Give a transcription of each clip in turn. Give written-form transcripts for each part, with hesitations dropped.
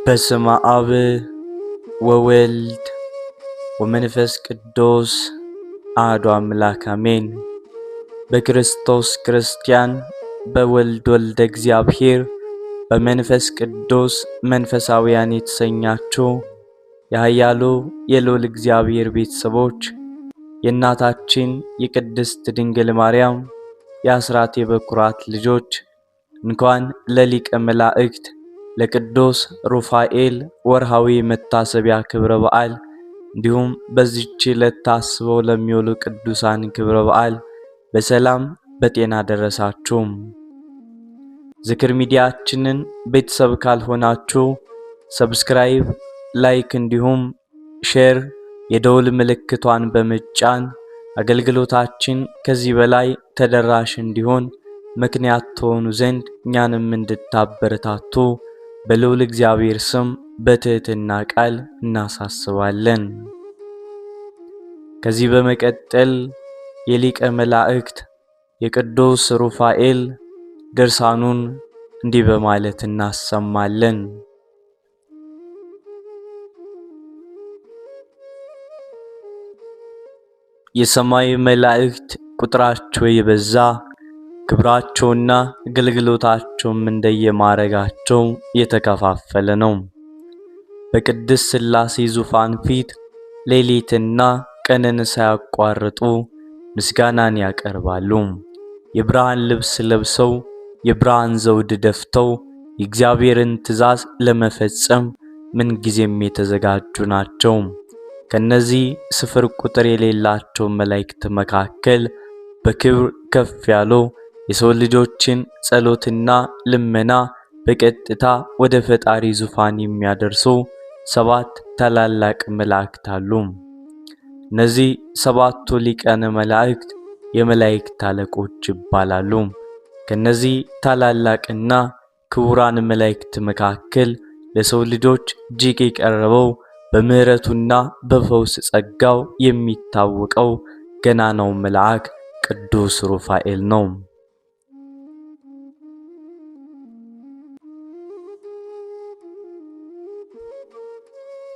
በስመ አብ ወወልድ ወመንፈስ ቅዱስ አሐዱ አምላክ አሜን። በክርስቶስ ክርስቲያን፣ በወልድ ወልደ እግዚአብሔር፣ በመንፈስ ቅዱስ መንፈሳውያን የተሰኛችሁ የኃያሉ የልዑል እግዚአብሔር ቤተሰቦች የእናታችን የቅድስት ድንግል ማርያም የአስራት የበኩራት ልጆች እንኳን ለሊቀ መላእክት ለቅዱስ ሩፋኤል ወርሃዊ መታሰቢያ ክብረ በዓል እንዲሁም በዚህች ዕለት ታስበው ለሚውሉ ቅዱሳን ክብረ በዓል በሰላም በጤና ደረሳችሁ። ዝክር ሚዲያችንን ቤተሰብ ካልሆናችሁ ሰብስክራይብ፣ ላይክ እንዲሁም ሼር የደውል ምልክቷን በመጫን አገልግሎታችን ከዚህ በላይ ተደራሽ እንዲሆን ምክንያት ትሆኑ ዘንድ እኛንም እንድታበረታቱ በልዑል እግዚአብሔር ስም በትህትና ቃል እናሳስባለን። ከዚህ በመቀጠል የሊቀ መላእክት የቅዱስ ሩፋኤል ድርሳኑን እንዲህ በማለት እናሰማለን። የሰማይ መላእክት ቁጥራቸው የበዛ ክብራቸውና አገልግሎታቸውም እንደየማዕረጋቸው የተከፋፈለ ነው። በቅድስት ሥላሴ ዙፋን ፊት ሌሊትና ቀንን ሳያቋርጡ ምስጋናን ያቀርባሉ። የብርሃን ልብስ ለብሰው የብርሃን ዘውድ ደፍተው የእግዚአብሔርን ትእዛዝ ለመፈጸም ምንጊዜም የተዘጋጁ ናቸው። ከነዚህ ስፍር ቁጥር የሌላቸው መላእክት መካከል በክብር ከፍ ያለው የሰው ልጆችን ጸሎትና ልመና በቀጥታ ወደ ፈጣሪ ዙፋን የሚያደርሱ 7 ታላላቅ መላእክት አሉ። እነዚህ 7ቱ ሊቃነ መላእክት የመላእክት አለቆች ይባላሉ። ከነዚህ ታላላቅና ክቡራን መላእክት መካከል ለሰው ልጆች እጅግ የቀረበው በምሕረቱና በፈውስ ጸጋው የሚታወቀው ገናናው መልአክ ቅዱስ ሩፋኤል ነው።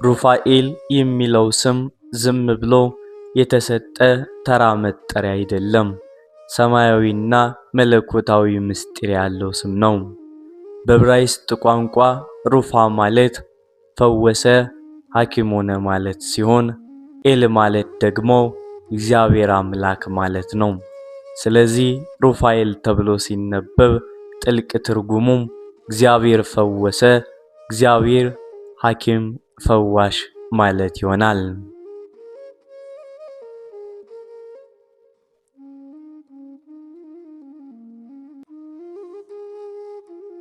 ሩፋኤል የሚለው ስም ዝም ብሎ የተሰጠ ተራ መጠሪያ አይደለም። ሰማያዊና መለኮታዊ ምስጢር ያለው ስም ነው። በዕብራይስጥ ቋንቋ ሩፋ ማለት ፈወሰ፣ ሐኪም ሆነ ማለት ሲሆን ኤል ማለት ደግሞ እግዚአብሔር አምላክ ማለት ነው። ስለዚህ ሩፋኤል ተብሎ ሲነበብ ጥልቅ ትርጉሙም እግዚአብሔር ፈወሰ፣ እግዚአብሔር ሐኪም ፈዋሽ ማለት ይሆናል።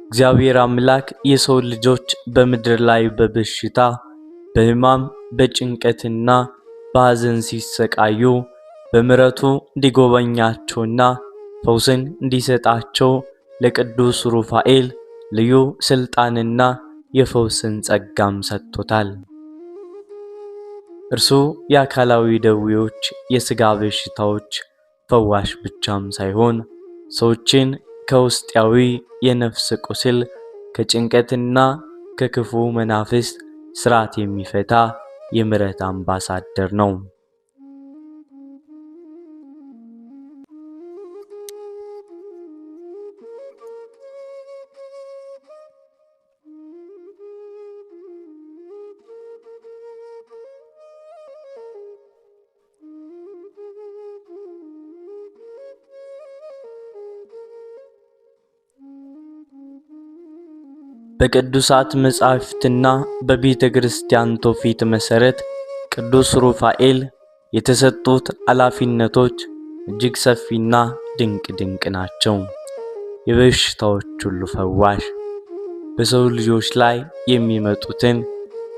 እግዚአብሔር አምላክ የሰው ልጆች በምድር ላይ በበሽታ በሕማም በጭንቀትና በሐዘን ሲሰቃዩ በምሕረቱ እንዲጎበኛቸውና ፈውስን እንዲሰጣቸው ለቅዱስ ሩፋኤል ልዩ ስልጣንና የፈውስን ጸጋም ሰጥቶታል። እርሱ የአካላዊ ደዌዎች፣ የሥጋ በሽታዎች ፈዋሽ ብቻም ሳይሆን ሰዎችን ከውስጣዊ የነፍስ ቁስል ከጭንቀትና ከክፉ መናፍስት ስርዓት የሚፈታ የምሕረት አምባሳደር ነው። በቅዱሳት መጻሕፍትና በቤተ ክርስቲያን ትውፊት መሠረት ቅዱስ ሩፋኤል የተሰጡት ኃላፊነቶች እጅግ ሰፊና ድንቅ ናቸው። የበሽታዎች ሁሉ ፈዋሽ፣ በሰው ልጆች ላይ የሚመጡትን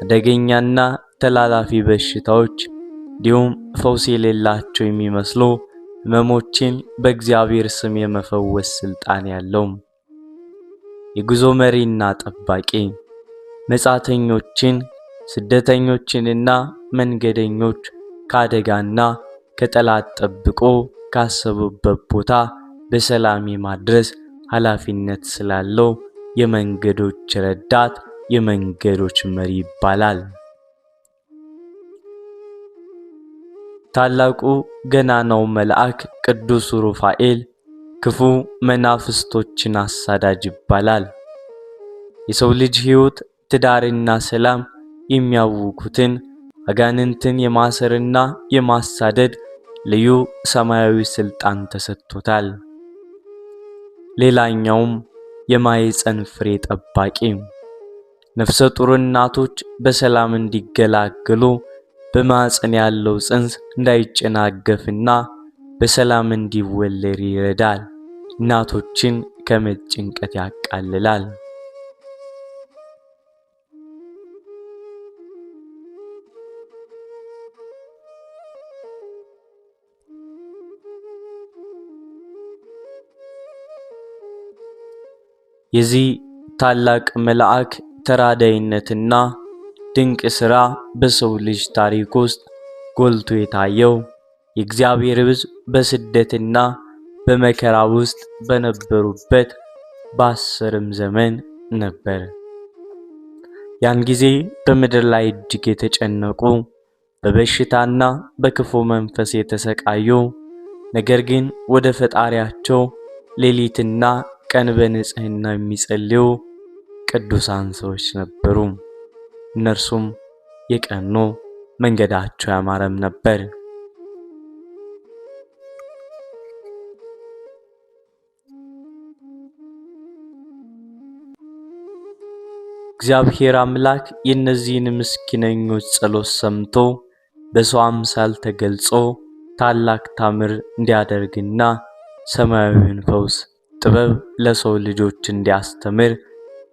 አደገኛና ተላላፊ በሽታዎች እንዲሁም ፈውስ የሌላቸው የሚመስሉ ሕመሞችን በእግዚአብሔር ስም የመፈወስ ሥልጣን ያለው የጉዞ መሪና ጠባቂ፣ መጻተኞችን፣ ስደተኞችንና መንገደኞች ከአደጋና ከጠላት ጠብቆ ካሰቡበት ቦታ በሰላም የማድረስ ኃላፊነት ስላለው የመንገዶች ረዳት የመንገዶች መሪ ይባላል። ታላቁ ገናናው መልአክ ቅዱስ ሩፋኤል ክፉ መናፍስቶችን አሳዳጅ ይባላል። የሰው ልጅ ሕይወት፣ ትዳርና ሰላም የሚያውኩትን አጋንንትን የማሰርና የማሳደድ ልዩ ሰማያዊ ስልጣን ተሰጥቶታል። ሌላኛውም የማኅፀን ፍሬ ጠባቂ፣ ነፍሰ ጡር እናቶች በሰላም እንዲገላገሉ በማኅፀን ያለው ጽንስ እንዳይጨናገፍና በሰላም እንዲወለድ ይረዳል። እናቶችን ከምጥ ጭንቀት ያቃልላል። የዚህ ታላቅ መልአክ ተራዳይነትና ድንቅ ሥራ በሰው ልጅ ታሪክ ውስጥ ጎልቶ የታየው የእግዚአብሔር ሕዝብ በስደትና በመከራ ውስጥ በነበሩበት በ10ም ዘመን ነበር። ያን ጊዜ በምድር ላይ እጅግ የተጨነቁ፣ በበሽታና በክፉ መንፈስ የተሰቃዩ፣ ነገር ግን ወደ ፈጣሪያቸው ሌሊትና ቀን በንጽህና የሚጸልዩ ቅዱሳን ሰዎች ነበሩ። እነርሱም የቀኑ መንገዳቸው ያማረም ነበር። እግዚአብሔር አምላክ የእነዚህን ምስኪነኞች ጸሎት ሰምቶ በሰው አምሳል ተገልጾ ታላቅ ታምር እንዲያደርግና ሰማያዊውን ፈውስ ጥበብ ለሰው ልጆች እንዲያስተምር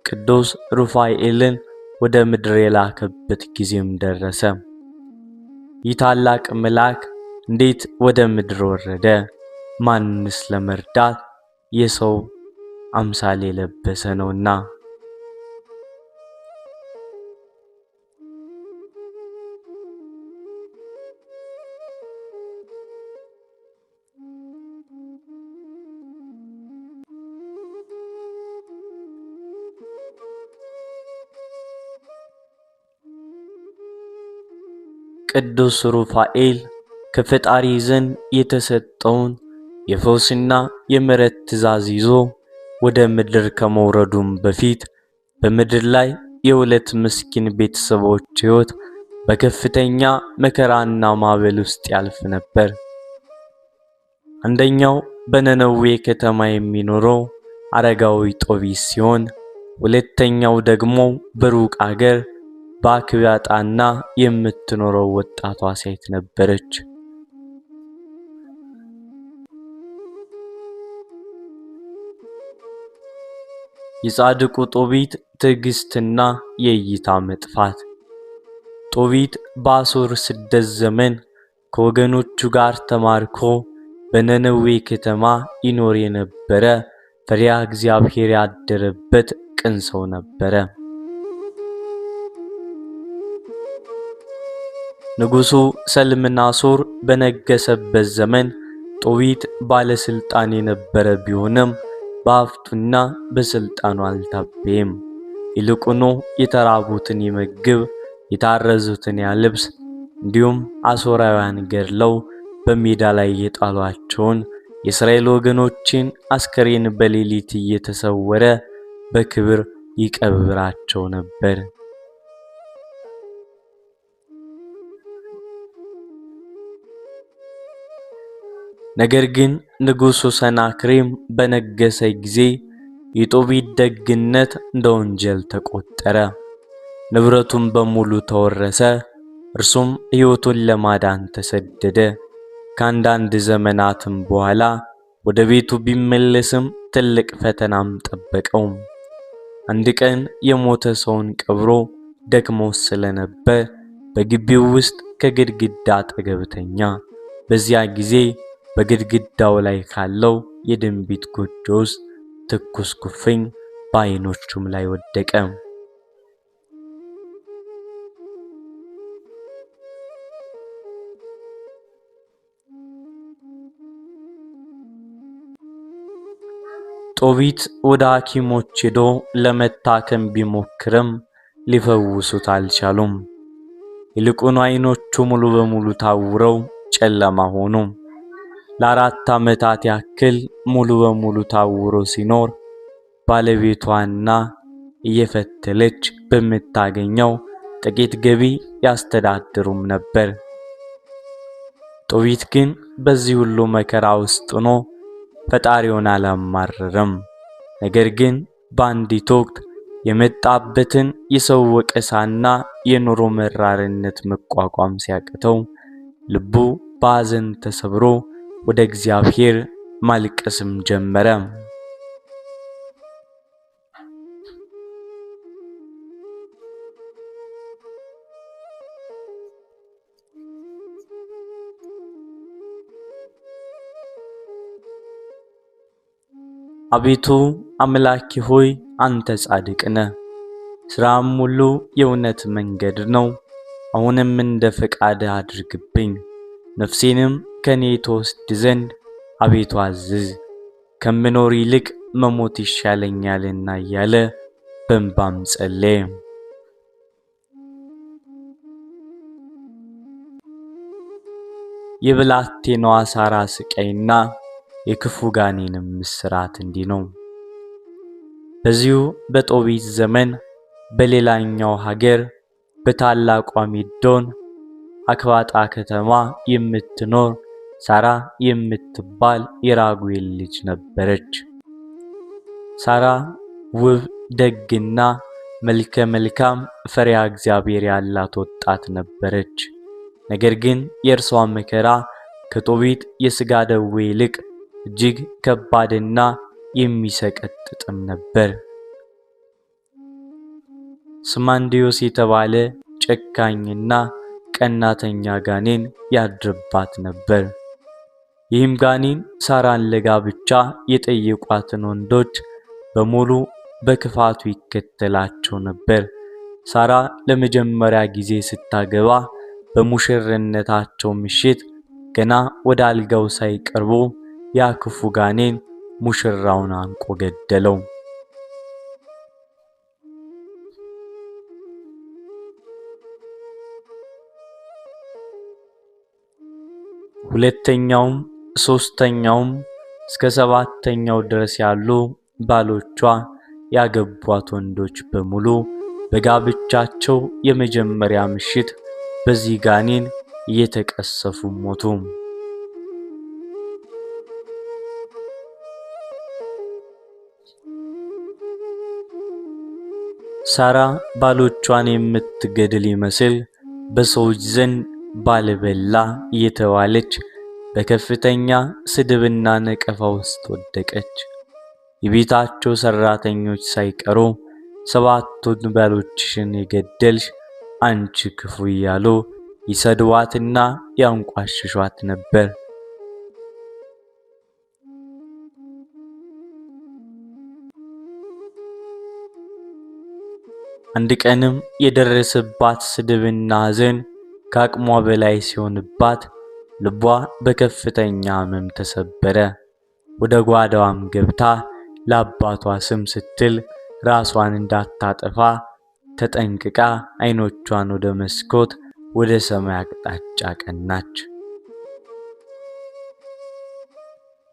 ቅዱስ ሩፋኤልን ወደ ምድር የላከበት ጊዜም ደረሰ። ይህ ታላቅ መልአክ እንዴት ወደ ምድር ወረደ? ማንንስ ለመርዳት? የሰው አምሳል የለበሰ ነውና። ቅዱስ ሩፋኤል ከፈጣሪ ዘንድ የተሰጠውን የፈውስና የምሕረት ትእዛዝ ይዞ ወደ ምድር ከመውረዱም በፊት በምድር ላይ የሁለት ምስኪን ቤተሰቦች ሕይወት በከፍተኛ መከራና ማዕበል ውስጥ ያልፍ ነበር። አንደኛው በነነዌ ከተማ የሚኖረው አረጋዊ ጦቢት ሲሆን፣ ሁለተኛው ደግሞ በሩቅ አገር በአክብያጣና የምትኖረው ወጣቷ ሴት ነበረች። የጻድቁ ጦቢት ትዕግስትና የእይታ መጥፋት። ጦቢት በአሦር ስደት ዘመን ከወገኖቹ ጋር ተማርኮ በነነዌ ከተማ ይኖር የነበረ ፈሪሃ እግዚአብሔር ያደረበት ቅን ሰው ነበረ። ንጉሡ ሰልምናሶር በነገሰበት ዘመን ጦቢት ባለስልጣን የነበረ ቢሆንም በሀብቱና በስልጣኑ አልታበየም። ይልቁኑ የተራቡትን ይመግብ፣ የታረዙትን ያልብስ፣ እንዲሁም አሦራውያን ገድለው በሜዳ ላይ የጣሏቸውን የእስራኤል ወገኖችን አስከሬን በሌሊት እየተሰወረ በክብር ይቀብራቸው ነበር። ነገር ግን ንጉሡ ሰናክሬም በነገሰ ጊዜ የጦቢት ደግነት እንደ ወንጀል ተቆጠረ። ንብረቱም በሙሉ ተወረሰ። እርሱም ሕይወቱን ለማዳን ተሰደደ። ከአንዳንድ ዘመናትም በኋላ ወደ ቤቱ ቢመለስም ትልቅ ፈተናም ጠበቀው። አንድ ቀን የሞተ ሰውን ቀብሮ ደክሞ ስለነበር በግቢው ውስጥ ከግድግዳ አጠገብ ተኛ። በዚያ ጊዜ በግድግዳው ላይ ካለው የድንቢጥ ጎጆ ውስጥ ትኩስ ኩፍኝ በዓይኖቹም ላይ ወደቀ። ጦቢት ወደ ሐኪሞች ሄዶ ለመታከም ቢሞክርም ሊፈውሱት አልቻሉም። ይልቁኑ ዓይኖቹ ሙሉ በሙሉ ታውረው ጨለማ ሆኑ። ለ4 ዓመታት ያክል ሙሉ በሙሉ ታውሮ ሲኖር ባለቤቷና እየፈተለች በምታገኘው ጥቂት ገቢ ያስተዳድሩም ነበር። ጦቢት ግን በዚህ ሁሉ መከራ ውስጥ ሆኖ ፈጣሪውን አላማረረም። ነገር ግን በአንዲት ወቅት የመጣበትን የሰው ወቀሳና የኑሮ መራርነት መቋቋም ሲያቅተው ልቡ በሐዘን ተሰብሮ ወደ እግዚአብሔር ማልቀስም ጀመረ። አቤቱ አምላኬ ሆይ አንተ ጻድቅ ነህ፣ ሥራም ሁሉ የእውነት መንገድ ነው። አሁንም እንደ ፈቃድህ አድርግብኝ፣ ነፍሴንም ከኔ ትወስድ ዘንድ አቤቱ አዝዝ። ከምኖር ይልቅ መሞት ይሻለኛልና እያለ በእንባም ጸለየ። የብላቴናዋ ሳራ ስቃይና የክፉ ጋኔንም ምስራት እንዲህ ነው። በዚሁ በጦቢት ዘመን በሌላኛው ሀገር በታላቋ ሚዶን አክባጣ ከተማ የምትኖር ሳራ የምትባል የራጉኤል ልጅ ነበረች። ሳራ ውብ ደግና መልከ መልካም ፈሪሃ እግዚአብሔር ያላት ወጣት ነበረች። ነገር ግን የእርሷ መከራ ከጦቢት የሥጋ ደዌ ይልቅ እጅግ ከባድና የሚሰቀጥጥም ነበር። ስማንዲዮስ የተባለ ጨካኝና ቀናተኛ ጋኔን ያድርባት ነበር። ይህም ጋኔን ሳራን ለጋብቻ የጠየቋትን ወንዶች በሙሉ በክፋቱ ይከተላቸው ነበር። ሳራ ለመጀመሪያ ጊዜ ስታገባ በሙሽርነታቸው ምሽት ገና ወደ አልጋው ሳይቀርቡ ያ ክፉ ጋኔን ሙሽራውን አንቆ ገደለው። ሁለተኛውም ሶስተኛውም እስከ 7ኛው ድረስ ያሉ ባሎቿ ያገቧት ወንዶች በሙሉ በጋብቻቸው የመጀመሪያ ምሽት በዚህ ጋኔን እየተቀሰፉ ሞቱ። ሳራ ባሎቿን የምትገድል ይመስል በሰዎች ዘንድ ባልበላ እየተባለች በከፍተኛ ስድብና ነቀፋ ውስጥ ወደቀች። የቤታቸው ሰራተኞች ሳይቀሩ 7ቱን ባሎችሽን የገደልሽ አንቺ ክፉ እያሉ ይሰድዋትና ያንቋሽሿት ነበር። አንድ ቀንም የደረሰባት ስድብና ሐዘን ከአቅሟ በላይ ሲሆንባት ልቧ በከፍተኛ ሕመም ተሰበረ። ወደ ጓዳዋም ገብታ ለአባቷ ስም ስትል ራሷን እንዳታጠፋ ተጠንቅቃ ዓይኖቿን ወደ መስኮት ወደ ሰማይ አቅጣጫ ቀናች።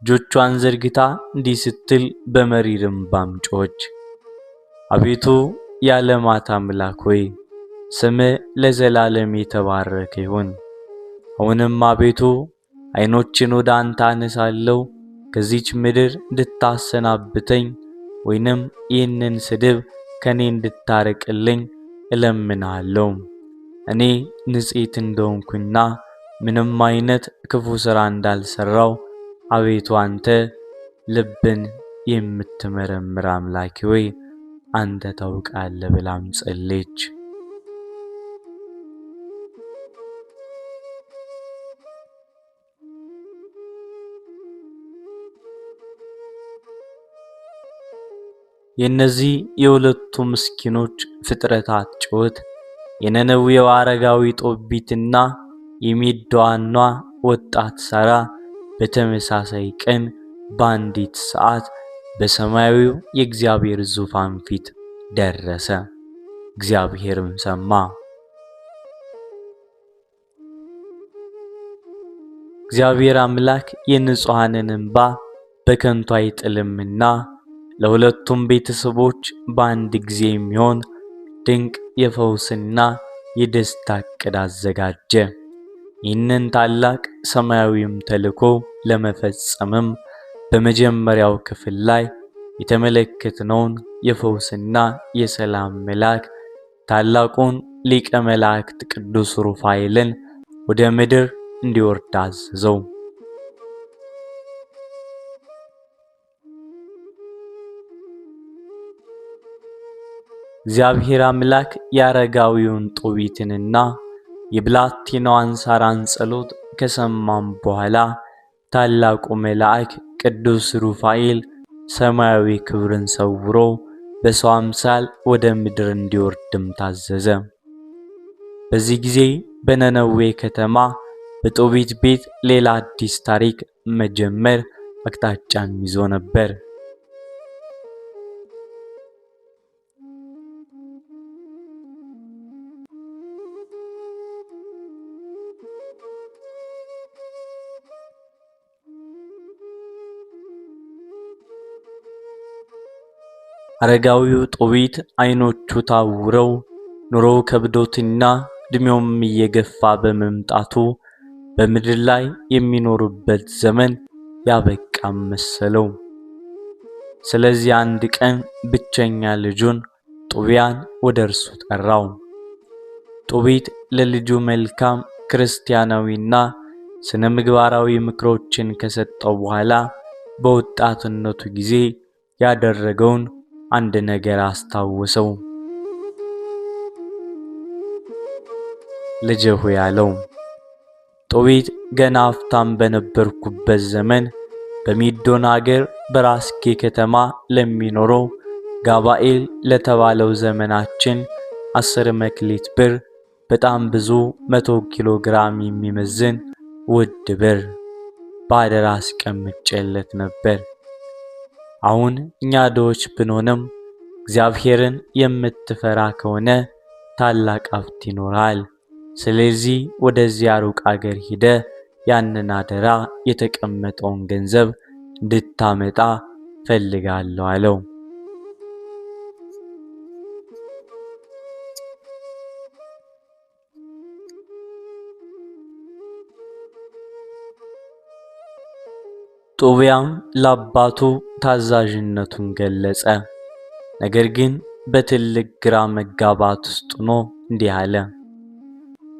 እጆቿን ዘርግታ እንዲህ ስትል በመሪር እንባም ጮኸች። አቤቱ የዓለማት አምላክ ሆይ ስምህ ለዘላለም የተባረከ ይሁን። አሁንም አቤቱ ዓይኖችን ወደ አንተ አነሳለሁ። ከዚች ምድር እንድታሰናብተኝ ወይንም ይህንን ስድብ ከኔ እንድታርቅልኝ እለምንሃለሁ። እኔ ንጽሕት እንደሆንኩና ምንም አይነት ክፉ ሥራ እንዳልሰራው አቤቱ አንተ ልብን የምትመረምር አምላክ ሆይ አንተ ታውቃለህ ብላም ጸለየች። የእነዚህ የሁለቱ ምስኪኖች ፍጥረታት ጩኸት የነነዌው አረጋዊ ጦቢትና የሚዶኗ ወጣት ሳራ በተመሳሳይ ቀን በአንዲት ሰዓት በሰማያዊው የእግዚአብሔር ዙፋን ፊት ደረሰ። እግዚአብሔርም ሰማ። እግዚአብሔር አምላክ የንጹሐንን እንባ በከንቱ አይጥልምና ለሁለቱም ቤተሰቦች በአንድ ጊዜ የሚሆን ድንቅ የፈውስና የደስታ ዕቅድ አዘጋጀ። ይህንን ታላቅ ሰማያዊም ተልእኮ ለመፈጸምም በመጀመሪያው ክፍል ላይ የተመለከትነውን የፈውስና የሰላም መልአክ ታላቁን ሊቀ መላእክት ቅዱስ ሩፋኤልን ወደ ምድር እንዲወርድ አዘዘው። እግዚአብሔር አምላክ የአረጋዊውን ጦቢትንና የብላቴናዋን ሳራን ጸሎት ከሰማም በኋላ ታላቁ መልአክ ቅዱስ ሩፋኤል ሰማያዊ ክብርን ሰውሮ በሰው አምሳል ወደ ምድር እንዲወርድም ታዘዘ። በዚህ ጊዜ በነነዌ ከተማ በጦቢት ቤት ሌላ አዲስ ታሪክ መጀመር አቅጣጫን ይዞ ነበር። አረጋዊው ጦቢት አይኖቹ ታውረው ኑሮ ከብዶትና እድሜውም እየገፋ በመምጣቱ በምድር ላይ የሚኖርበት ዘመን ያበቃም መሰለው። ስለዚህ አንድ ቀን ብቸኛ ልጁን ጦቢያን ወደ እርሱ ጠራው። ጦቢት ለልጁ መልካም ክርስቲያናዊና ስነ ምግባራዊ ምክሮችን ከሰጠው በኋላ በወጣትነቱ ጊዜ ያደረገውን አንድ ነገር አስታወሰው። ልጄ ሆይ አለው፣ ጦቢት ገና አፍታም በነበርኩበት ዘመን በሚዶን አገር በራስጌ ከተማ ለሚኖረው ጋባኤል ለተባለው ዘመናችን 10 መክሊት ብር በጣም ብዙ 100 ኪሎ ግራም የሚመዝን ውድ ብር በአደራ አስቀምጬለት ነበር። አሁን እኛ ድሆች ብንሆንም እግዚአብሔርን የምትፈራ ከሆነ ታላቅ ሀብት ይኖራል። ስለዚህ ወደዚያ ሩቅ አገር ሄደ ያንን አደራ የተቀመጠውን ገንዘብ እንድታመጣ ፈልጋለሁ አለው። ጦቢያም ለአባቱ ታዛዥነቱን ገለጸ። ነገር ግን በትልቅ ግራ መጋባት ውስጥ ሆኖ እንዲህ አለ፣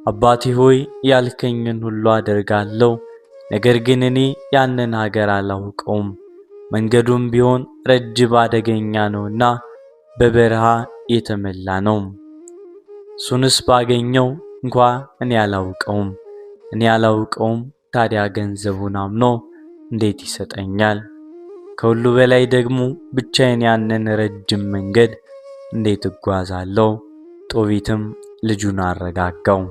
አባቴ ሆይ ያልከኝን ሁሉ አደርጋለሁ። ነገር ግን እኔ ያንን ሀገር አላውቀውም። መንገዱም ቢሆን ረጅም አደገኛ ነውና በበረሃ የተመላ ነው። እሱንስ ባገኘው እንኳ እኔ አላውቀውም። ታዲያ ገንዘቡን አምኖ እንዴት ይሰጠኛል? ከሁሉ በላይ ደግሞ ብቻዬን ያንን ረጅም መንገድ እንዴት እጓዛለሁ? ጦቢትም ልጁን አረጋጋው።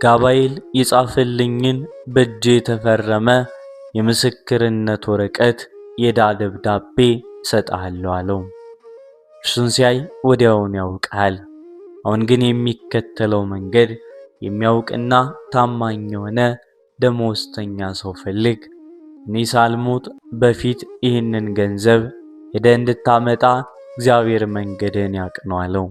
ጋባኤል የጻፈልኝን በእጄ የተፈረመ የምስክርነት ወረቀት የዕዳ ደብዳቤ እሰጥሃለሁ አለው። እርሱን ሲያይ ወዲያውን ያውቃል። አሁን ግን የሚከተለው መንገድ የሚያውቅና ታማኝ የሆነ ደመወዝተኛ ሰው ፈልግ። እኔ ሳልሞት በፊት ይህንን ገንዘብ ሄደህ እንድታመጣ እግዚአብሔር መንገድን ያቅነው አለው።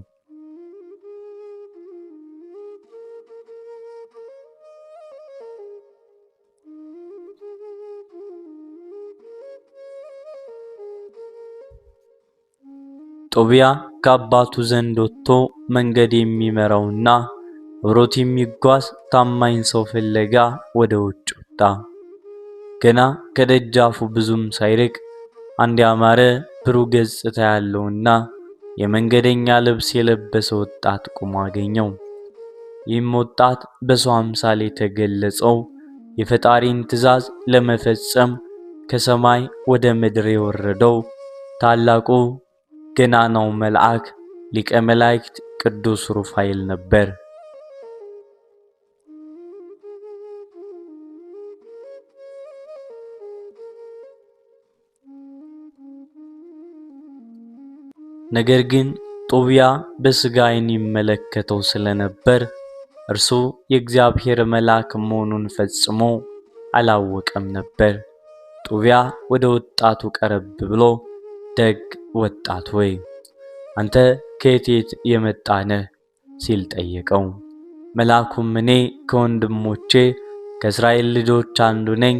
ጦቢያ ከአባቱ ዘንድ ወጥቶ መንገድ የሚመራውና አብሮት የሚጓዝ ታማኝ ሰው ፍለጋ ወደ ውጭ ወጣ። ገና ከደጃፉ ብዙም ሳይርቅ አንድ ያማረ ብሩህ ገጽታ ያለውና የመንገደኛ ልብስ የለበሰ ወጣት ቆሞ አገኘው። ይህም ወጣት በሰው አምሳል የተገለጸው የፈጣሪን ትእዛዝ ለመፈጸም ከሰማይ ወደ ምድር የወረደው ታላቁ ገናናው መልአክ ሊቀ መላእክት ቅዱስ ሩፋኤል ነበር። ነገር ግን ጦቢያ በሥጋ ዓይን ይመለከተው ስለነበር እርሱ የእግዚአብሔር መልአክ መሆኑን ፈጽሞ አላወቀም ነበር። ጦቢያ ወደ ወጣቱ ቀረብ ብሎ ደግ ወጣት ሆይ አንተ ከየት የመጣህ ነህ? ሲል ጠየቀው። መልአኩም እኔ ከወንድሞቼ ከእስራኤል ልጆች አንዱ ነኝ፣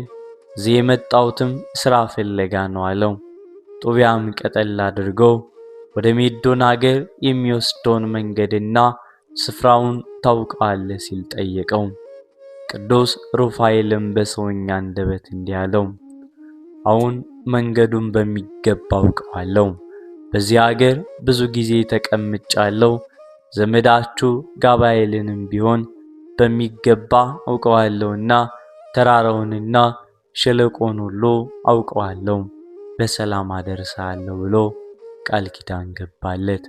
እዚህ የመጣሁትም ሥራ ፍለጋ ነው አለው። ጦቢያም ቀጠል አድርጎ ወደ ሜዶን አገር የሚወስደውን መንገድና ስፍራውን ታውቀዋለህ? ሲል ጠየቀው። ቅዱስ ሩፋኤልም በሰውኛ አንደበት እንዲህ አለው፣ አሁን መንገዱን በሚገባ አውቀዋለሁ። በዚህ አገር ብዙ ጊዜ ተቀምጫለሁ። ዘመዳችሁ ጋባኤልንም ቢሆን በሚገባ አውቀዋለሁና ተራራውንና ሸለቆን ሁሉ አውቀዋለሁ፣ በሰላም አደርሳለሁ ብሎ ቃል ኪዳን ገባለት።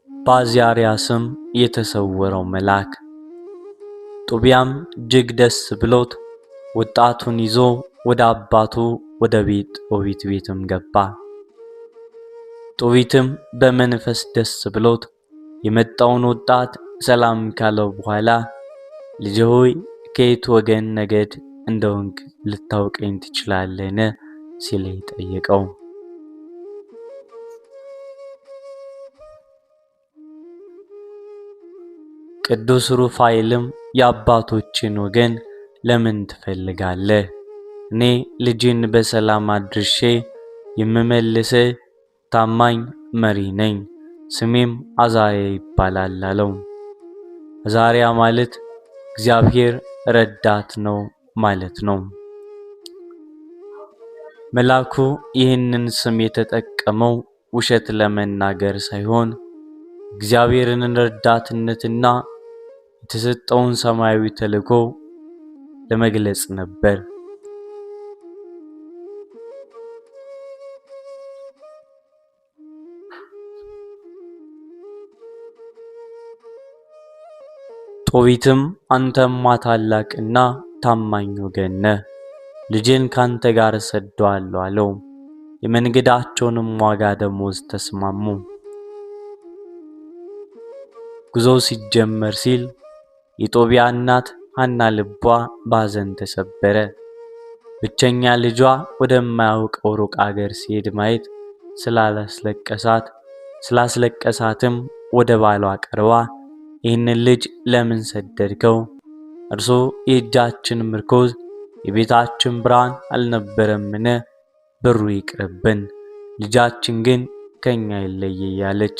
በአዛርያስም የተሰወረው መልአክ። ጦቢያም እጅግ ደስ ብሎት ወጣቱን ይዞ ወደ አባቱ ወደ ጦቢት ቤትም ገባ። ጦቢትም በመንፈስ ደስ ብሎት የመጣውን ወጣት ሰላም ካለው በኋላ ልጄ ሆይ ከየት ወገን ነገድ እንደሆንክ ልታውቀኝ ትችላለህን? ሲል ጠየቀው። ቅዱስ ሩፋኤልም የአባቶችን ወገን ለምን ትፈልጋለህ? እኔ ልጅን በሰላም አድርሼ የምመልስህ ታማኝ መሪ ነኝ፣ ስሜም አዛርያ ይባላል አለው። አዛርያ ማለት እግዚአብሔር ረዳት ነው ማለት ነው። መልአኩ ይህንን ስም የተጠቀመው ውሸት ለመናገር ሳይሆን እግዚአብሔርን ረዳትነትና የተሰጠውን ሰማያዊ ተልእኮ ለመግለጽ ነበር። ጦቢትም አንተማ ታላቅና ታማኝ ወገን ነህ፣ ልጄን ካንተ ጋር እሰደዋለሁ አለው። የመንገዳቸውንም ዋጋ ደሞዝ ተስማሙ። ጉዞው ሲጀመር ሲል የጦቢያ እናት ሐና ልቧ ባዘን ተሰበረ። ብቸኛ ልጇ ወደማያውቀው ሩቅ አገር ሲሄድ ማየት ስላስለቀሳትም ወደ ባሏ ቀርባ ይህንን ልጅ ለምን ሰደድከው? እርሱ የእጃችን ምርኮዝ የቤታችን ብርሃን አልነበረምን? ብሩ ይቅርብን፣ ልጃችን ግን ከኛ ይለየ እያለች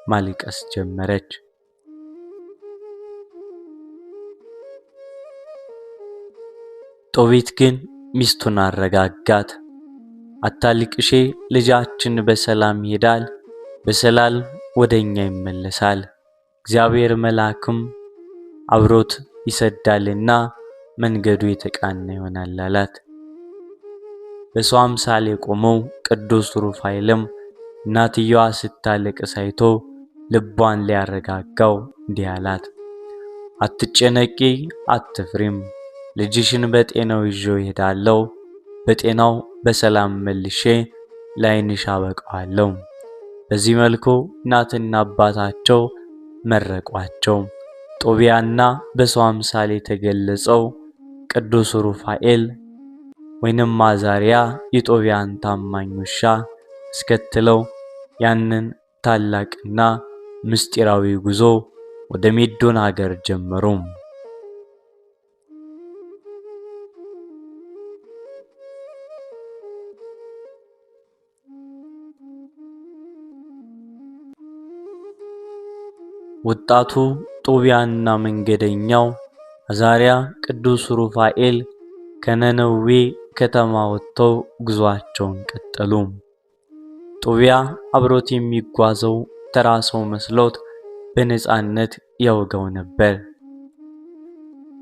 ማልቀስ ጀመረች። ጦቢት ግን ሚስቱን አረጋጋት። አታልቅሼ፣ ልጃችን በሰላም ይሄዳል፣ በሰላም ወደኛ ይመለሳል፣ እግዚአብሔር መልአክም አብሮት ይሰዳልና መንገዱ የተቃና ይሆናል አላት። በሰው አምሳል የቆመው ቅዱስ ሩፋኤልም እናትየዋ ስታለቅስ አይቶ ልቧን ሊያረጋጋው እንዲህ አላት፣ አትጨነቂ፣ አትፍሪም። ልጅሽን በጤናው ይዤው እሄዳለሁ፣ በጤናው በሰላም መልሼ ላይንሽ አበቃዋለሁ። በዚህ መልኩ እናትና አባታቸው መረቋቸው። ጦቢያና በሰው አምሳል የተገለጸው ቅዱስ ሩፋኤል ወይንም አዛርያ የጦቢያን ታማኝ ውሻ አስከትለው ያንን ታላቅና ምስጢራዊ ጉዞ ወደ ሜዶን ሀገር ጀመሩ። ወጣቱ ጦቢያና መንገደኛው አዛርያ ቅዱስ ሩፋኤል ከነነዌ ከተማ ወጥተው ጉዟቸውን ቀጠሉ። ጦቢያ አብሮት የሚጓዘው ተራ ሰው መስሎት በነጻነት ያወጋው ነበር።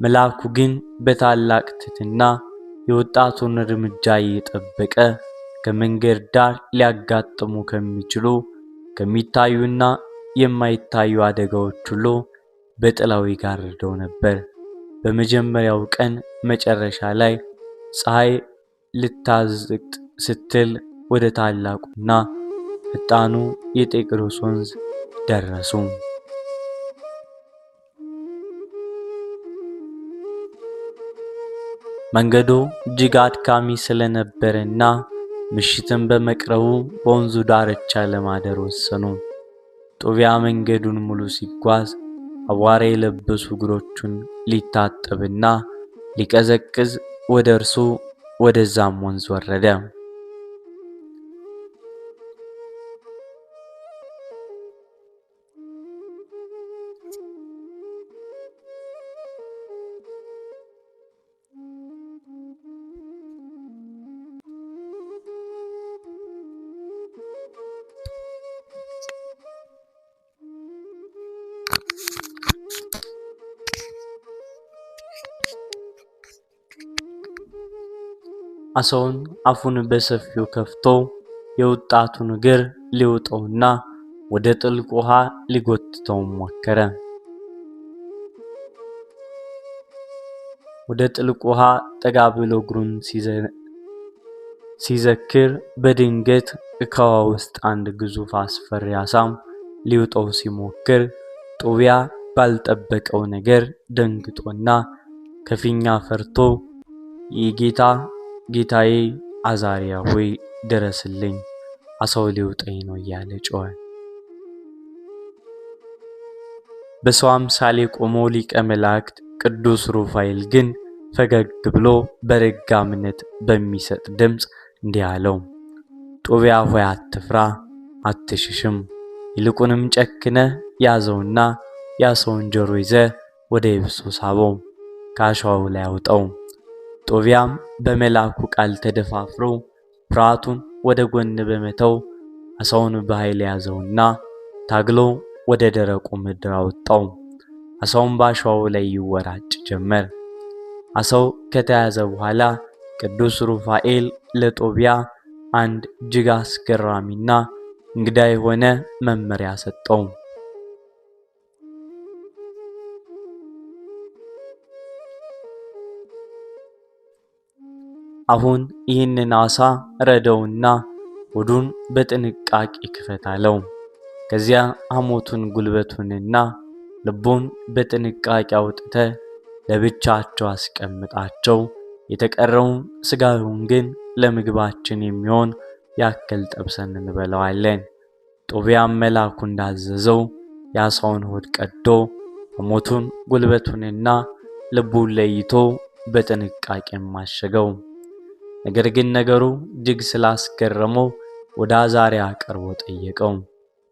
መልአኩ ግን በታላቅ ትሕትና የወጣቱን እርምጃ እየጠበቀ ከመንገድ ዳር ሊያጋጥሙ ከሚችሉ ከሚታዩና የማይታዩ አደጋዎች ሁሉ በጥላው ይጋርደው ነበር። በመጀመሪያው ቀን መጨረሻ ላይ ፀሐይ ልታዘግጥ ስትል ወደ ታላቁና ፈጣኑ የጤግሮስ ወንዝ ደረሱ። መንገዱ እጅግ አድካሚ ስለነበረና ምሽትን በመቅረቡ በወንዙ ዳርቻ ለማደር ወሰኑ። ጦቢያ መንገዱን ሙሉ ሲጓዝ አቧራ የለበሱ እግሮቹን ሊታጠብና ሊቀዘቅዝ ወደ እርሱ ወደዛም ወንዝ ወረደ። አሳውን አፉን በሰፊው ከፍቶ የወጣቱን እግር ሊውጠውና ወደ ጥልቅ ውሃ ሊጎትተው ሞከረ። ወደ ጥልቅ ውሃ ጠጋ ብሎ እግሩን ሲዘክር በድንገት ከውሃ ውስጥ አንድ ግዙፍ አስፈሪ አሳም ሊውጠው ሲሞክር ጦቢያ ባልጠበቀው ነገር ደንግጦና ከፊኛ ፈርቶ ጌታዬ አዛሪያ ሆይ ድረስልኝ፣ አሳው ሊውጠኝ ነው እያለ ጮኸ። በሰው አምሳል የቆመው ሊቀ መላእክት ቅዱስ ሩፋኤል ግን ፈገግ ብሎ በረጋ እምነት በሚሰጥ ድምፅ እንዲህ አለው፣ ጦቢያ ሆይ አትፍራ፣ አትሽሽም። ይልቁንም ጨክነህ ያዘውና የአሳውን ጆሮ ይዘህ ወደ የብሱ ሳበው፣ ከአሸዋው ላይ አውጣው። ጦቢያም በመልአኩ ቃል ተደፋፍሮ ፍርሃቱን ወደ ጎን በመተው አሳውን በኃይል ያዘውና ታግሎ ወደ ደረቁ ምድር አወጣው። አሳውን በአሸዋው ላይ ይወራጭ ጀመር። አሳው ከተያዘ በኋላ ቅዱስ ሩፋኤል ለጦቢያ አንድ እጅግ አስገራሚና እንግዳ የሆነ መመሪያ ሰጠው። አሁን ይህንን አሳ ረደውና ሆዱን በጥንቃቄ ክፈት አለው። ከዚያ ሐሞቱን ጉልበቱንና ልቡን በጥንቃቄ አውጥተ ለብቻቸው አስቀምጣቸው። የተቀረውን ስጋውን ግን ለምግባችን የሚሆን ያክል ጠብሰን እንበላዋለን። ጦቢያም መልአኩ እንዳዘዘው የአሳውን ሆድ ቀዶ ሐሞቱን ጉልበቱንና ልቡን ለይቶ በጥንቃቄ ማሸገው። ነገር ግን ነገሩ እጅግ ስላስገረመው ወደ አዛሪያ ቀርቦ ጠየቀው።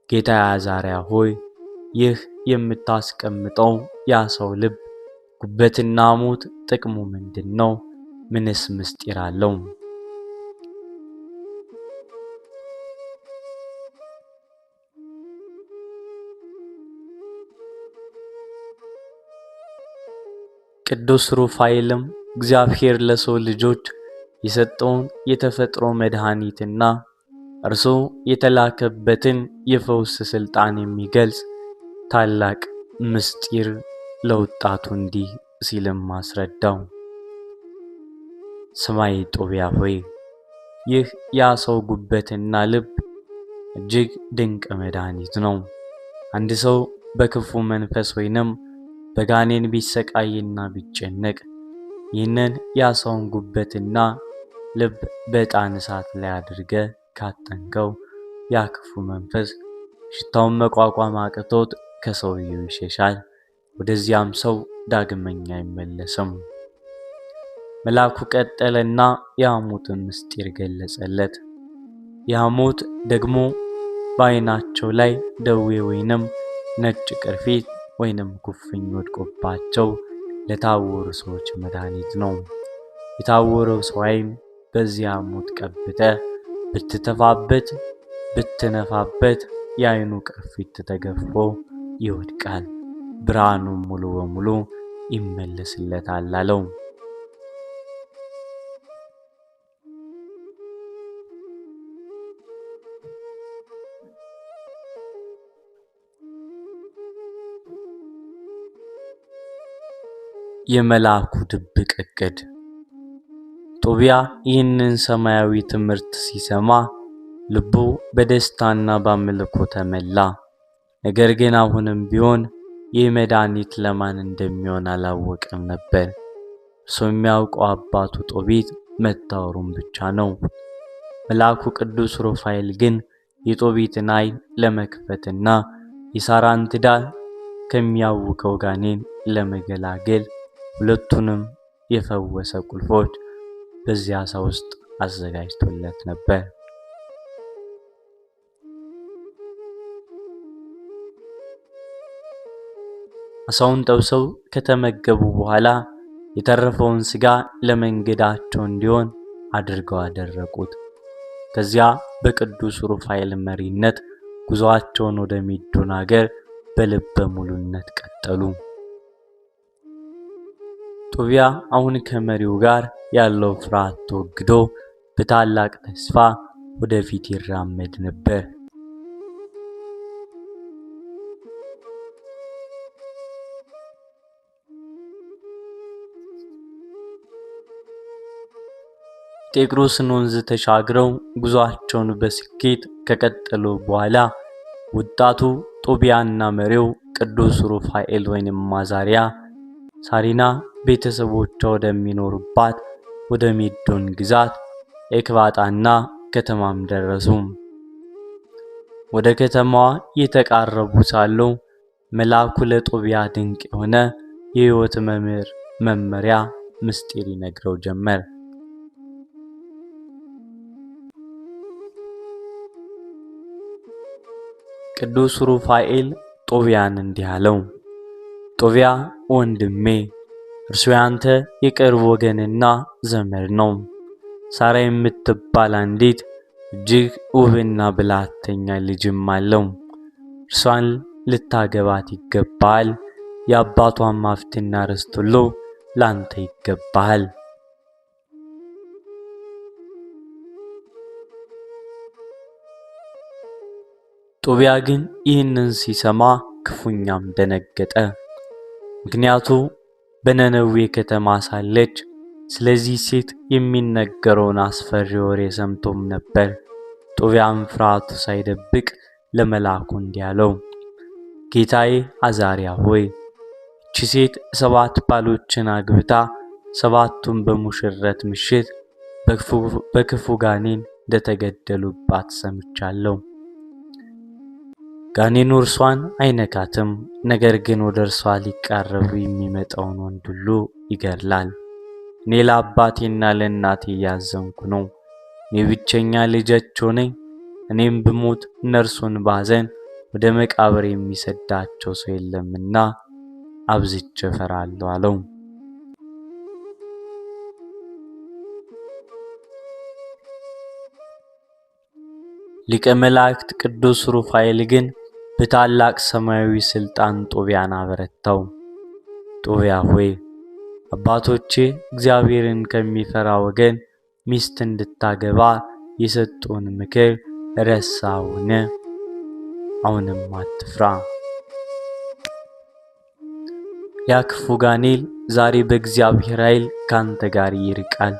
ጌታዬ አዛሪያ ሆይ ይህ የምታስቀምጠው የአሳው ልብ፣ ጉበትና ሐሞት ጥቅሙ ምንድነው? ምንስ ምስጢር አለው? ቅዱስ ሩፋኤልም እግዚአብሔር ለሰው ልጆች የሰጠውን የተፈጥሮ መድኃኒትና እርሱ የተላከበትን የፈውስ ስልጣን የሚገልጽ ታላቅ ምስጢር ለወጣቱ እንዲህ ሲልም አስረዳው። ሰማይ ጦቢያ ሆይ ይህ የአሳው ጉበትና ልብ እጅግ ድንቅ መድኃኒት ነው። አንድ ሰው በክፉ መንፈስ ወይንም በጋኔን ቢሰቃይና ቢጨነቅ ይህንን የአሳውን ጉበትና ልብ በዕጣን እሳት ላይ አድርገ ካጠንከው ያ ክፉ መንፈስ ሽታውን መቋቋም አቅቶት ከሰውየው ይሸሻል። ወደዚያም ሰው ዳግመኛ አይመለስም። መልአኩ ቀጠለና የሐሞትን ምስጢር ገለጸለት። የሐሞት ደግሞ በዓይናቸው ላይ ደዌ ወይንም ነጭ ቅርፊት ወይንም ኩፍኝ ወድቆባቸው ለታወሩ ሰዎች መድኃኒት ነው። የታወረው ሰው ዓይን በዚያ ሐሞት ቀብተ ብትነፋበት የዓይኑ ቅርፊት ተገፎ ይወድቃል፣ ብርሃኑም ሙሉ በሙሉ ይመለስለታል አለው። የመልአኩ ድብቅ ዕቅድ። ጦቢያ ይህንን ሰማያዊ ትምህርት ሲሰማ ልቡ በደስታና በአምልኮ ተሞላ። ነገር ግን አሁንም ቢሆን ይህ መድኃኒት ለማን እንደሚሆን አላወቀም ነበር። እርሱ የሚያውቀው አባቱ ጦቢት መታወሩን ብቻ ነው። መልአኩ ቅዱስ ሩፋኤል ግን የጦቢትን ዓይን ለመክፈትና የሳራን ትዳር ከሚያውከው ጋኔን ለመገላገል ሁለቱንም የፈወሰ ቁልፎች በዚያ ዓሣ ውስጥ አዘጋጅቶለት ነበር። ዓሣውን ጠብሰው ከተመገቡ በኋላ የተረፈውን ሥጋ ለመንገዳቸው እንዲሆን አድርገው አደረቁት። ከዚያ በቅዱስ ሩፋኤል መሪነት ጉዞአቸውን ወደ ሜዶን አገር በልበ ሙሉነት ቀጠሉ። ጦቢያ አሁን ከመሪው ጋር ያለው ፍርሃት ተወግዶ በታላቅ ተስፋ ወደፊት ይራመድ ነበር። ጤግሮስን ወንዝ ተሻግረው ጉዞአቸውን በስኬት ከቀጠሉ በኋላ ወጣቱ ጦቢያና መሪው ቅዱስ ሩፋኤል ወይንም አዛርያ ሳሪና ቤተሰቦቿ ወደሚኖሩባት ወደ ሜዶን ግዛት ኤክባጣና ከተማም ደረሱ። ወደ ከተማዋ የተቃረቡ ሳሉ መልአኩ ለጦቢያ ድንቅ የሆነ የሕይወት መመሪያ ምስጢር ይነግረው ጀመር። ቅዱስ ሩፋኤል ጦቢያን እንዲህ አለው። ጦቢያ ወንድሜ፣ እርሱ ያንተ የቅርብ ወገንና ዘመድ ነው። ሳራ የምትባል አንዲት እጅግ ውብና ብልሃተኛ ልጅም አለው። እርሷን ልታገባት ይገባሃል። የአባቷን ሀብትና ርስት ሁሉ ላንተ ይገባሃል። ጦቢያ ግን ይህንን ሲሰማ ክፉኛም ደነገጠ። ምክንያቱ በነነዌ ከተማ ሳለች ስለዚህ ሴት የሚነገረውን አስፈሪ ወሬ ሰምቶም ነበር። ጦቢያም ፍርሃቱ ሳይደብቅ ለመልአኩ እንዲህ አለው፣ ጌታዬ አዛርያ ሆይ፣ እቺ ሴት 7 ባሎችን አግብታ 7ቱም በሙሽረት ምሽት በክፉ ጋኔን እንደተገደሉባት ሰምቻለሁ። ጋኔኑ እርሷን አይነካትም፣ ነገር ግን ወደ እርሷ ሊቃረቡ የሚመጣውን ወንድ ሁሉ ይገድላል። እኔ ለአባቴና ለእናቴ እያዘንኩ ነው። እኔ ብቸኛ ልጃቸው ነኝ። እኔም ብሞት እነርሱን ባዘን ወደ መቃብር የሚሰዳቸው ሰው የለምና አብዝቼ እፈራለሁ አለው። ሊቀ መላእክት ቅዱስ ሩፋኤል ግን በታላቅ ሰማያዊ ሥልጣን ጦቢያን አበረታው። ጦቢያ ሆይ፣ አባቶቼ እግዚአብሔርን ከሚፈራ ወገን ሚስት እንድታገባ የሰጡን ምክር ረሳውን? አሁንም አትፍራ። ያ ክፉ ጋኔል ዛሬ በእግዚአብሔር ኃይል ካንተ ጋር ይርቃል።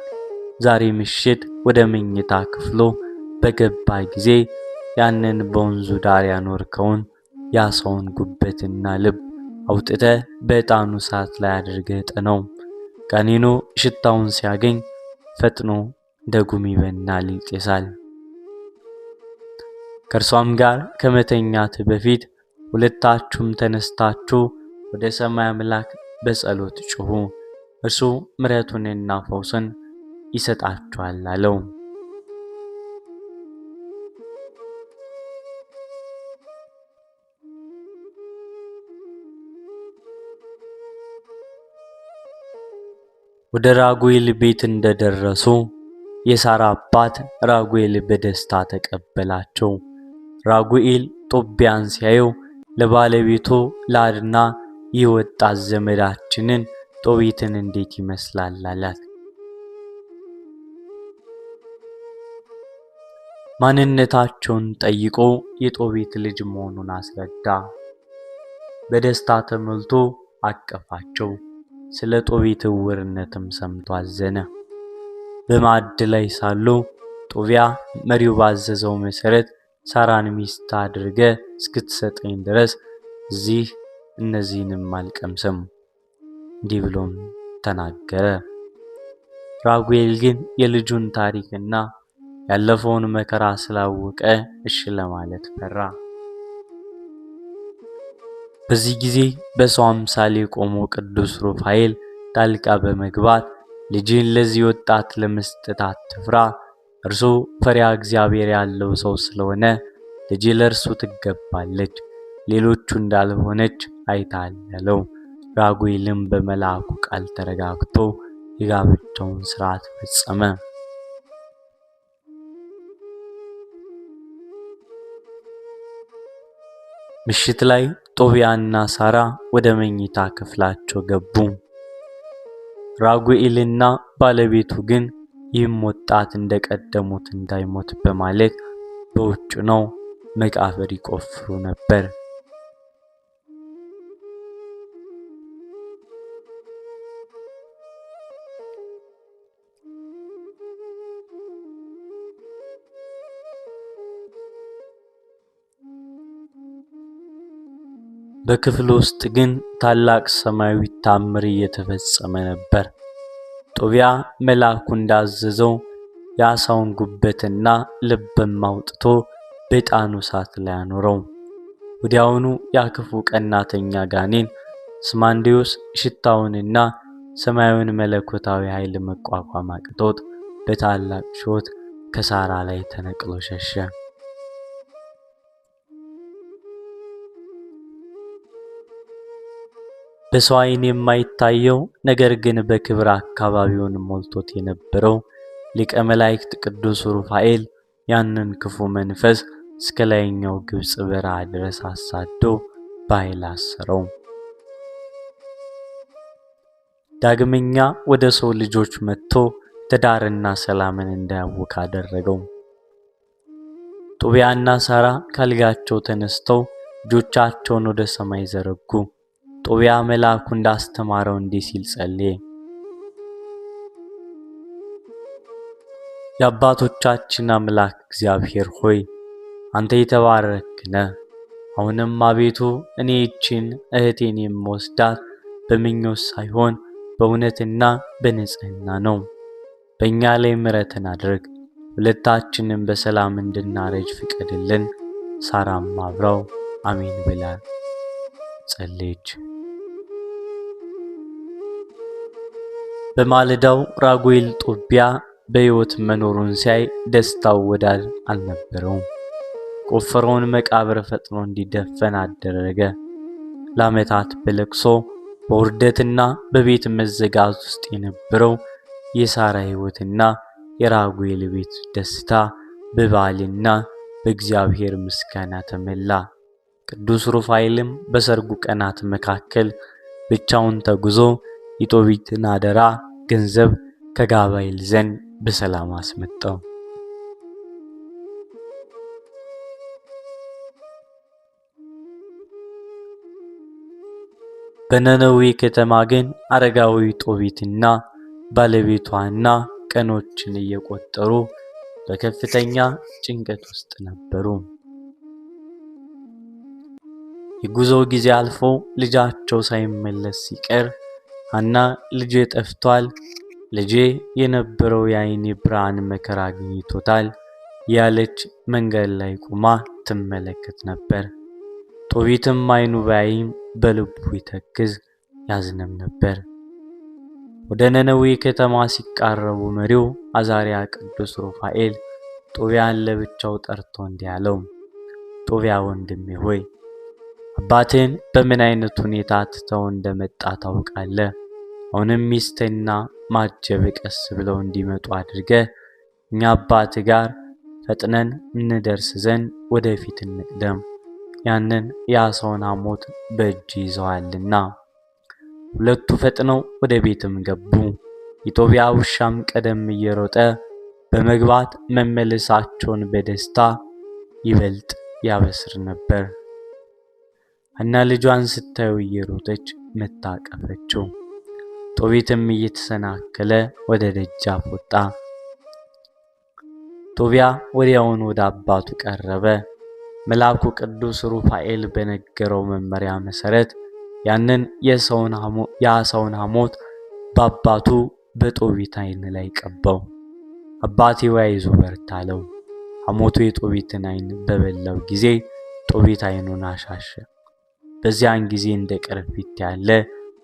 ዛሬ ምሽት ወደ መኝታ ክፍሎ በገባ ጊዜ ያንን በወንዙ ዳር ያኖርከውን የዓሣውን ጉበትና ልብ አውጥተህ በዕጣኑ እሳት ላይ አድርገህ ጥነው። ጋኔኑ ሽታውን ሲያገኝ ፈጥኖ እንደ ጉም ይበናል፣ ይጤሳል። ከእርሷም ጋር ከመተኛት በፊት ሁለታችሁም ተነስታችሁ ወደ ሰማይ አምላክ በጸሎት ጩኹ፣ እርሱ ምሕረቱንና ፈውስን ይሰጣችኋል አለው። ወደ ራጉኤል ቤት እንደደረሱ የሳራ አባት ራጉኤል በደስታ ተቀበላቸው። ራጉኤል ጦቢያን ሲያየው ለባለቤቱ ለአድና ይህ ወጣት ዘመዳችንን ጦቢትን እንዴት ይመስላል አላት። ማንነታቸውን ጠይቆ የጦቢት ልጅ መሆኑን አስረዳ። በደስታ ተሞልቶ አቀፋቸው። ስለ ጦቢት ዕውርነትም ሰምቶ አዘነ። በማዕድ ላይ ሳሉ ጦቢያ መሪው ባዘዘው መሰረት ሳራን ሚስት አድርገ እስክትሰጠኝ ድረስ እነዚህንም አልቀምስም እንዲህ ብሎም ተናገረ። ራጉኤል ግን የልጁን ታሪክና ያለፈውን መከራ ስላወቀ እሺ ለማለት ፈራ። በዚህ ጊዜ በሰው አምሳል የቆመው ቅዱስ ሩፋኤል ጣልቃ በመግባት ልጅን ለዚህ ወጣት ለመስጠት አትፍራ፣ እርሱ ፈሪሃ እግዚአብሔር ያለው ሰው ስለሆነ ልጅ ለእርሱ ትገባለች፣ ሌሎቹ እንዳልሆነች አይታል ያለው። ራጉኤልም በመልአኩ ቃል ተረጋግቶ የጋብቻውን ሥርዓት ፈጸመ። ምሽት ላይ ጦቢያና ሳራ ወደ መኝታ ክፍላቸው ገቡ። ራጉኤልና ባለቤቱ ግን ይህም ወጣት እንደቀደሙት እንዳይሞት በማለት በውጭ ነው መቃብር ይቆፍሩ ነበር። በክፍሉ ውስጥ ግን ታላቅ ሰማያዊ ተአምር እየተፈጸመ ነበር። ጦቢያ መልአኩ እንዳዘዘው የዓሣውን ጉበትና ልብም አውጥቶ በዕጣኑ እሳት ላይ አኖረው። ወዲያውኑ ያ ክፉ ቀናተኛ ጋኔን ስማንዴዎስ ሽታውንና ሰማያዊውን መለኮታዊ ኃይል መቋቋም አቅቶት በታላቅ ጩኸት ከሳራ ላይ ተነቅሎ ሸሸ። በሰው ዓይን የማይታየው ነገር ግን በክብር አካባቢውን ሞልቶት የነበረው ሊቀ መላእክት ቅዱስ ሩፋኤል ያንን ክፉ መንፈስ እስከ ላይኛው ግብጽ በረሃ ድረስ አሳዶ በኃይል አሰረው። ዳግመኛ ወደ ሰው ልጆች መጥቶ ትዳርና ሰላምን እንዳያውክ አደረገው። ጦቢያና ሳራ ካልጋቸው ተነስተው እጆቻቸውን ወደ ሰማይ ዘረጉ። ጦቢያ መልአኩ እንዳስተማረው እንዲህ ሲል ጸለየ። የአባቶቻችን አምላክ እግዚአብሔር ሆይ አንተ የተባረክህ ነህ። አሁንም አቤቱ እኔ ይህችን እህቴን የምወስዳት በምኞት ሳይሆን በእውነትና በንጽሕና ነው። በእኛ ላይ ምሕረትን አድርግ፣ ሁለታችንም በሰላም እንድናረጅ ፍቀድልን። ሳራም አብራው አሜን ብላ ጸለየች። በማለዳው ራጉኤል ጦቢያ በሕይወት መኖሩን ሲያይ ደስታው ወዳር አልነበረውም። ቆፈረውን መቃብር ፈጥኖ እንዲደፈን አደረገ። ለዓመታት በለቅሶ በውርደትና በቤት መዘጋት ውስጥ የነበረው የሳራ ሕይወትና የራጉኤል ቤት ደስታ በበዓልና በእግዚአብሔር ምስጋና ተመላ። ቅዱስ ሩፋኤልም በሰርጉ ቀናት መካከል ብቻውን ተጉዞ የጦቢትን አደራ ገንዘብ ከጋባኤል ዘንድ በሰላም አስመጣው። በነነዌ ከተማ ግን አረጋዊ ጦቢትና ባለቤቷና ቀኖችን እየቆጠሩ በከፍተኛ ጭንቀት ውስጥ ነበሩ። የጉዞው ጊዜ አልፎ ልጃቸው ሳይመለስ ሲቀር ሐና ልጄ ጠፍቷል፣ ልጄ የነበረው የዓይኔ ብርሃን መከራ አግኝቶታል ያለች መንገድ ላይ ቆማ ትመለከት ነበር። ጦቢትም ዓይኑ ባይም በልቡ ይተክዝ ያዝንም ነበር። ወደ ነነዌ ከተማ ሲቃረቡ መሪው አዛርያ ቅዱስ ሩፋኤል ጦቢያን ለብቻው ጠርቶ እንዲህ አለው። ጦቢያ ወንድሜ ሆይ አባትን በምን አይነት ሁኔታ ትተው እንደመጣ ታውቃለህ። አሁንም ሚስትና ማጀብ ቀስ ብለው እንዲመጡ አድርገህ እኛ አባት ጋር ፈጥነን እንደርስ ዘንድ ወደፊት እንቅደም። ያንን የዓሣውን ሐሞት በእጅ ይዘዋልና። ሁለቱ ፈጥነው ወደ ቤትም ገቡ። የጦቢያ ውሻም ቀደም እየሮጠ በመግባት መመለሳቸውን በደስታ ይበልጥ ያበስር ነበር። ሐና ልጇን ስታየው እየሮጠች መታቀፈችው። ጦቢትም እየተሰናከለ ወደ ደጃፍ ወጣ። ጦቢያ ወዲያውኑ ወደ አባቱ ቀረበ። መልአኩ ቅዱስ ሩፋኤል በነገረው መመሪያ መሰረት ያንን የአሳውን ሐሞት በአባቱ በጦቢት ዓይን ላይ ቀባው። አባቴ አይዞህ በርታ አለው። ሐሞቱ የጦቢትን ዓይን በበላው ጊዜ ጦቢት ዓይኑን አሻሸ። በዚያን ጊዜ እንደ ቅርፊት ያለ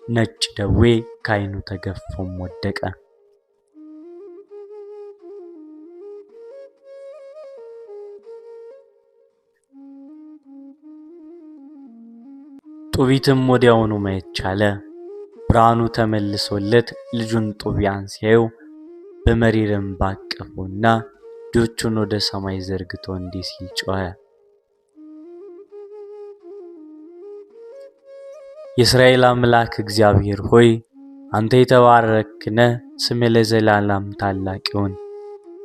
ነጭ ደዌ ከዓይኑ ተገፎም ወደቀ። ጦቢትም ወዲያውኑ ማየት ቻለ። ብርሃኑ ተመልሶለት ልጁን ጦቢያን ሲያየው በመሪር እንባ አቀፈውና እጆቹን ወደ ሰማይ ዘርግቶ እንዲህ ሲል ጮኸ። የእስራኤል አምላክ እግዚአብሔር ሆይ አንተ የተባረክህ ነህ፣ ስምህ ለዘላለም ታላቅ ይሁን።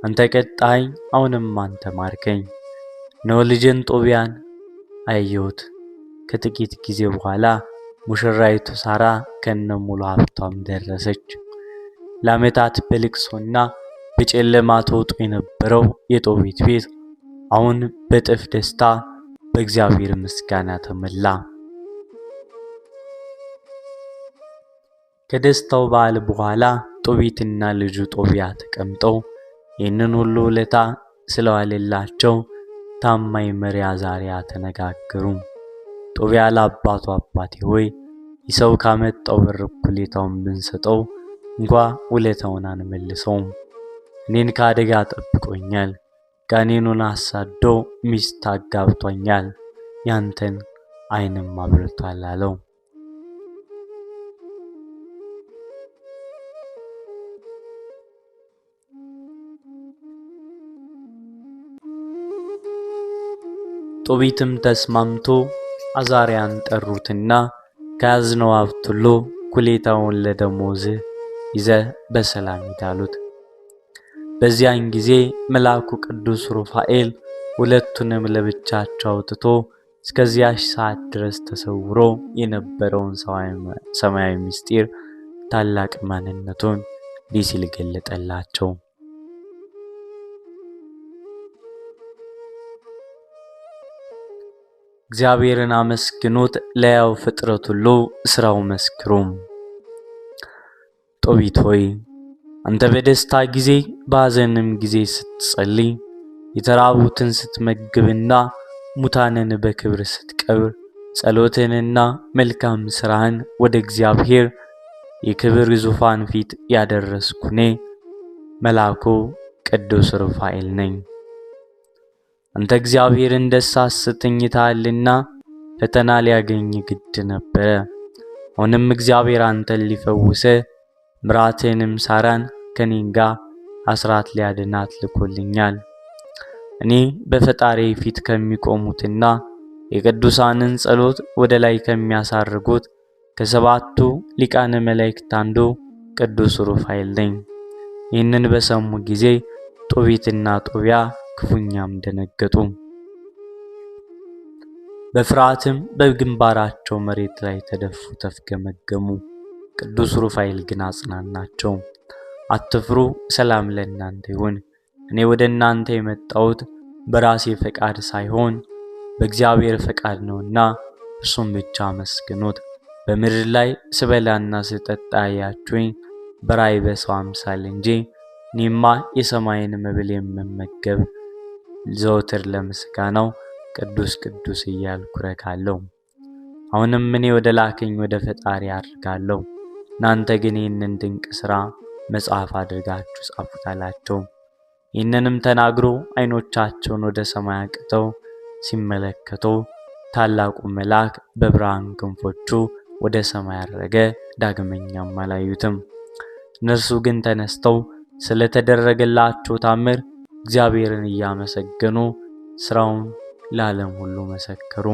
አንተ ቀጣኸኝ፣ አሁንም አንተ ማርከኝ። እነሆ ልጅን ጦቢያን አየሁት። ከጥቂት ጊዜ በኋላ ሙሽራይቱ ሳራ ከነሙሉ ሀብቷም ደረሰች። ለዓመታት በልቅሶና በጨለማ ተውጦ የነበረው የጦቢት ቤት አሁን በጥፍ ደስታ በእግዚአብሔር ምስጋና ተሞላ። ከደስታው በዓል በኋላ ጦቢትና ልጁ ጦቢያ ተቀምጠው ይህንን ሁሉ ውለታ ስለዋለላቸው ታማኝ መሪ አዛርያ ተነጋገሩ። ጦቢያ ለአባቱ አባቴ ሆይ ይህ ሰው ካመጣው ብር እኩሌታውን ብንሰጠው እንኳ ውለታውን አንመልሰውም። እኔን ከአደጋ ጠብቆኛል፣ ጋኔኑን አሳዶ ሚስት አጋብቶኛል፣ ያንተን ዓይንም አብርቷል አለው። ጦቢትም ተስማምቶ አዛርያን ጠሩትና ከያዝነው ሀብት ሁሉ እኩሌታውን ለደሞዝህ ይዘህ በሰላም ሂድ አሉት። በዚያን ጊዜ መልአኩ ቅዱስ ሩፋኤል ሁለቱንም ለብቻቸው አውጥቶ እስከዚያች ሰዓት ድረስ ተሰውሮ የነበረውን ሰማያዊ ምስጢር ታላቅ ማንነቱን እንዲህ ሲል ገለጠላቸው። እግዚአብሔርን አመስግኑት፣ ለያው ፍጥረት ሁሉ ስራው መስክሩም። ጦቢት ሆይ አንተ በደስታ ጊዜ በሐዘንም ጊዜ ስትጸልይ፣ የተራቡትን ስትመግብና ሙታንን በክብር ስትቀብር፣ ጸሎትንና መልካም ስራህን ወደ እግዚአብሔር የክብር ዙፋን ፊት ያደረስኩ እኔ መልአኩ ቅዱስ ሩፋኤል ነኝ። አንተ እግዚአብሔርን ደስ አሰኝተሃልና ፈተና ሊያገኝ ግድ ነበረ። አሁንም እግዚአብሔር አንተን ሊፈውስህ ምራትህንም ሳራን ከኔን ጋር አስራት ሊያድናት ልኮልኛል። እኔ በፈጣሪ ፊት ከሚቆሙትና የቅዱሳንን ጸሎት ወደ ላይ ከሚያሳርጉት ከሰባቱ ሊቃነ መላእክት አንዱ ቅዱስ ሩፋኤል ነኝ። ይህንን በሰሙ ጊዜ ጦቢትና ጦቢያ ክፉኛም ደነገጡ። በፍርሃትም በግንባራቸው መሬት ላይ ተደፉ፣ ተፍገመገሙ። ቅዱስ ሩፋኤል ግን አጽናናቸው። አትፍሩ፣ ሰላም ለእናንተ ይሁን። እኔ ወደ እናንተ የመጣሁት በራሴ ፈቃድ ሳይሆን በእግዚአብሔር ፈቃድ ነውና እርሱም ብቻ አመስግኑት። በምድር ላይ ስበላና ስጠጣ ያያችሁኝ በራእይ በሰው አምሳል እንጂ እኔማ የሰማይን መብል የምመገብ ዘወትር ለምስጋናው ቅዱስ ቅዱስ እያልኩ ረካለሁ። አሁንም እኔ ወደ ላከኝ ወደ ፈጣሪ አድርጋለሁ። እናንተ ግን ይህንን ድንቅ ሥራ መጽሐፍ አድርጋችሁ ጻፉት አላቸው። ይህንንም ተናግሮ ዓይኖቻቸውን ወደ ሰማይ አቅተው ሲመለከቱ ታላቁ መልአክ በብርሃን ክንፎቹ ወደ ሰማይ አረገ፣ ዳግመኛም አላዩትም። እነርሱ ግን ተነስተው ስለተደረገላቸው ታምር እግዚአብሔርን እያመሰገኑ ሥራውን ለዓለም ሁሉ መሰከሩ።